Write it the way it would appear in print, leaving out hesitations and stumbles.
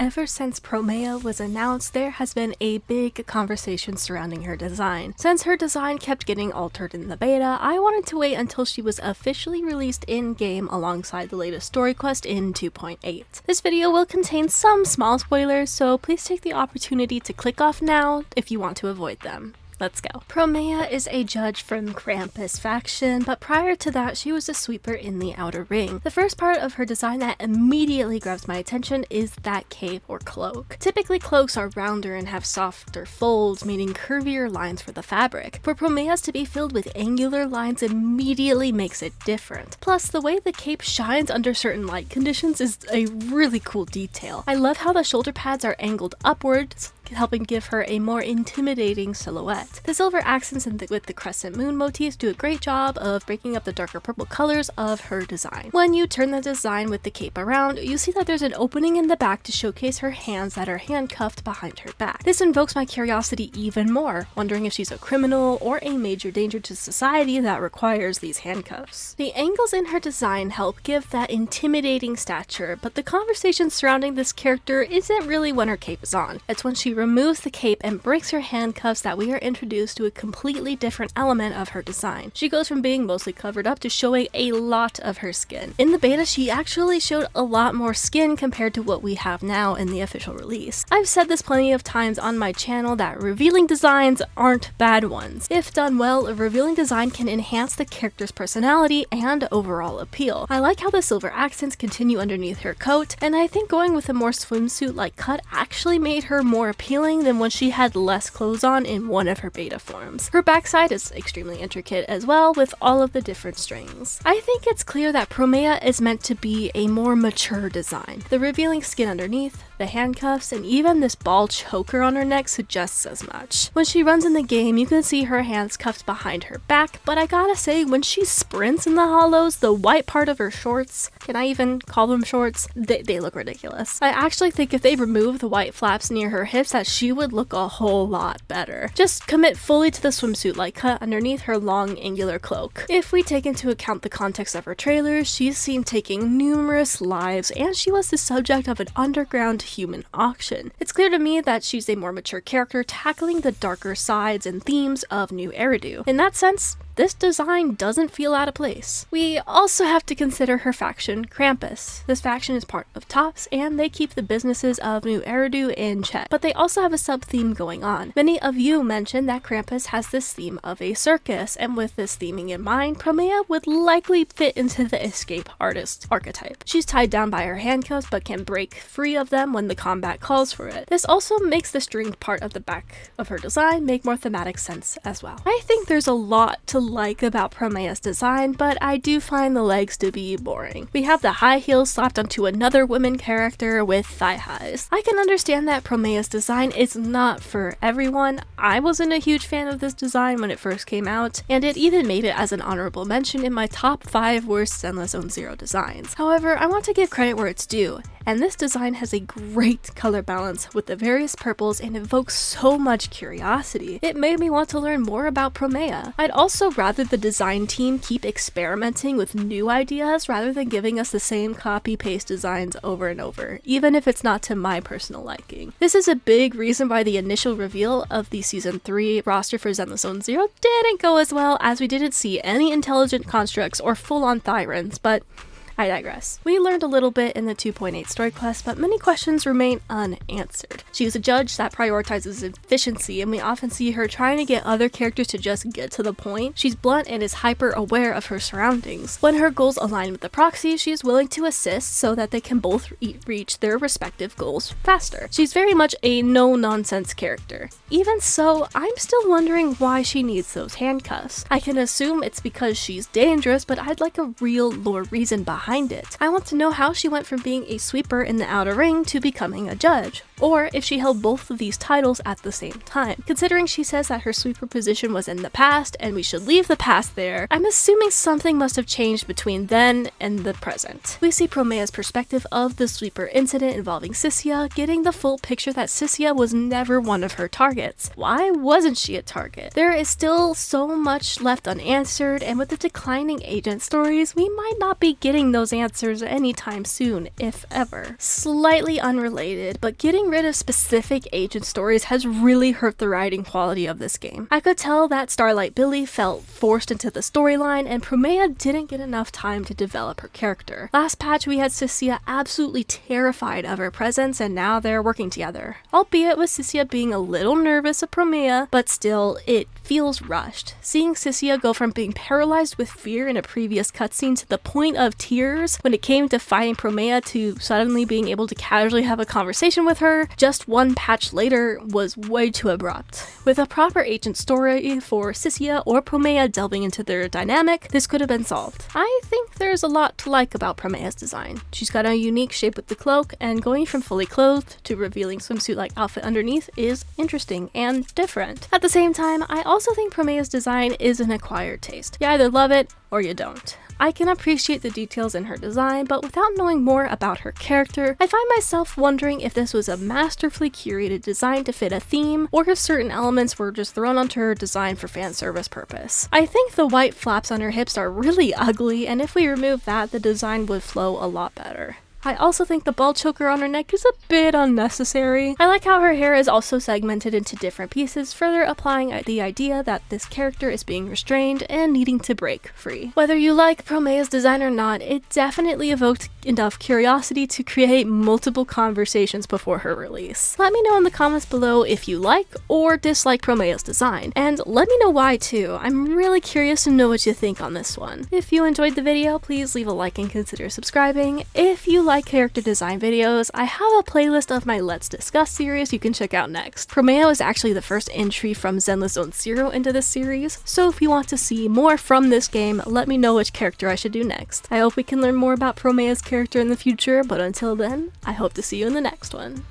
Ever since Promeia was announced, there has been a big conversation surrounding her design. Since her design kept getting altered in the beta, I wanted to wait until she was officially released in-game alongside the latest story quest in 2.8. This video will contain some small spoilers, so please take the opportunity to click off now if you want to avoid them. Let's go. Promeia is a judge from Krampus faction, but prior to that she was a sweeper in the Outer Ring. The first part of her design that immediately grabs my attention is that cape or cloak. Typically cloaks are rounder and have softer folds, meaning curvier lines for the fabric. For Promeia's to be filled with angular lines immediately makes it different. Plus, the way the cape shines under certain light conditions is a really cool detail. I love how the shoulder pads are angled upwards, helping give her a more intimidating silhouette. The silver accents with the crescent moon motifs do a great job of breaking up the darker purple colors of her design. When you turn the design with the cape around, you see that there's an opening in the back to showcase her hands that are handcuffed behind her back. This invokes my curiosity even more, wondering if she's a criminal or a major danger to society that requires these handcuffs. The angles in her design help give that intimidating stature, but the conversation surrounding this character isn't really when her cape is on. It's when she removes the cape and breaks her handcuffs that we are introduced to a completely different element of her design. She goes from being mostly covered up to showing a lot of her skin. In the beta, she actually showed a lot more skin compared to what we have now in the official release. I've said this plenty of times on my channel that revealing designs aren't bad ones. If done well, a revealing design can enhance the character's personality and overall appeal. I like how the silver accents continue underneath her coat, and I think going with a more swimsuit-like cut actually made her more appealing than when she had less clothes on in one of her beta forms. Her backside is extremely intricate as well, with all of the different strings. I think it's clear that Promeia is meant to be a more mature design. The revealing skin underneath, the handcuffs, and even this ball choker on her neck suggests as much. When she runs in the game, you can see her hands cuffed behind her back, but I gotta say, when she sprints in the hollows, the white part of her shorts, can I even call them shorts? They look ridiculous. I actually think if they remove the white flaps near her hips, that she would look a whole lot better. Just commit fully to the swimsuit-like cut underneath her long angular cloak. If we take into account the context of her trailers, she's seen taking numerous lives, and she was the subject of an underground human auction. It's clear to me that she's a more mature character tackling the darker sides and themes of New Eridu. In that sense, this design doesn't feel out of place. We also have to consider her faction, Krampus. This faction is part of TOPS, and they keep the businesses of New Eridu in check, but they also have a sub-theme going on. Many of you mentioned that Krampus has this theme of a circus, and with this theming in mind, Promeia would likely fit into the escape artist archetype. She's tied down by her handcuffs, but can break free of them when the combat calls for it. This also makes the stringed part of the back of her design make more thematic sense as well. I think there's a lot to like about Promeia's design, but I do find the legs to be boring. We have the high heels slapped onto another woman character with thigh highs. I can understand that Promeia's design is not for everyone. I wasn't a huge fan of this design when it first came out, and it even made it as an honorable mention in my top 5 worst Zenless Zone Zero designs. However, I want to give credit where it's due, and this design has a great color balance with the various purples and evokes so much curiosity. It made me want to learn more about Promeia. I'd also rather the design team keep experimenting with new ideas rather than giving us the same copy-paste designs over and over, even if it's not to my personal liking. This is a big reason why the initial reveal of the Season 3 roster for Zenless Zone Zero didn't go as well, as we didn't see any intelligent constructs or full-on thyrans, but I digress. We learned a little bit in the 2.8 story quest, but many questions remain unanswered. She is a judge that prioritizes efficiency, and we often see her trying to get other characters to just get to the point. She's blunt and is hyper aware of her surroundings. When her goals align with the proxy, she is willing to assist so that they can both reach their respective goals faster. She's very much a no-nonsense character. Even so, I'm still wondering why she needs those handcuffs. I can assume it's because she's dangerous, but I'd like a real lore reason behind it. I want to know how she went from being a sweeper in the Outer Ring to becoming a judge, or if she held both of these titles at the same time. Considering she says that her sweeper position was in the past and we should leave the past there, I'm assuming something must have changed between then and the present. We see Promeia's perspective of the sweeper incident involving Sissia, getting the full picture that Sissia was never one of her targets. Why wasn't she a target? There is still so much left unanswered, and with the declining agent stories, we might not be getting those those answers anytime soon, if ever. Slightly unrelated, but getting rid of specific agent stories has really hurt the writing quality of this game. I could tell that Starlight Billy felt forced into the storyline, and Promeia didn't get enough time to develop her character. Last patch we had Cecilia absolutely terrified of her presence, and now they're working together. Albeit with Cecilia being a little nervous of Promeia, but still, it feels rushed. Seeing Cecilia go from being paralyzed with fear in a previous cutscene to the point of tears when it came to fighting Promeia to suddenly being able to casually have a conversation with her just one patch later was way too abrupt. With a proper agent story for Cecilia or Promeia delving into their dynamic, this could have been solved. I think there's a lot to like about Promeia's design. She's got a unique shape with the cloak, and going from fully clothed to revealing swimsuit-like outfit underneath is interesting and different. At the same time, I also think Promeia's design is an acquired taste. You either love it or you don't. I can appreciate the details in her design, but without knowing more about her character, I find myself wondering if this was a masterfully curated design to fit a theme, or if certain elements were just thrown onto her design for fan service purpose. I think the white flaps on her hips are really ugly, and if we remove that, the design would flow a lot better. I also think the ball choker on her neck is a bit unnecessary. I like how her hair is also segmented into different pieces, further applying the idea that this character is being restrained and needing to break free. Whether you like Promeia's design or not, it definitely evoked enough curiosity to create multiple conversations before her release. Let me know in the comments below if you like or dislike Promeia's design, and let me know why too. I'm really curious to know what you think on this one. If you enjoyed the video, please leave a like and consider subscribing. If you like character design videos, I have a playlist of my Let's Discuss series you can check out next. Promeia was actually the first entry from Zenless Zone Zero into this series, so if you want to see more from this game, let me know which character I should do next. I hope we can learn more about Promeia's character in the future, but until then, I hope to see you in the next one.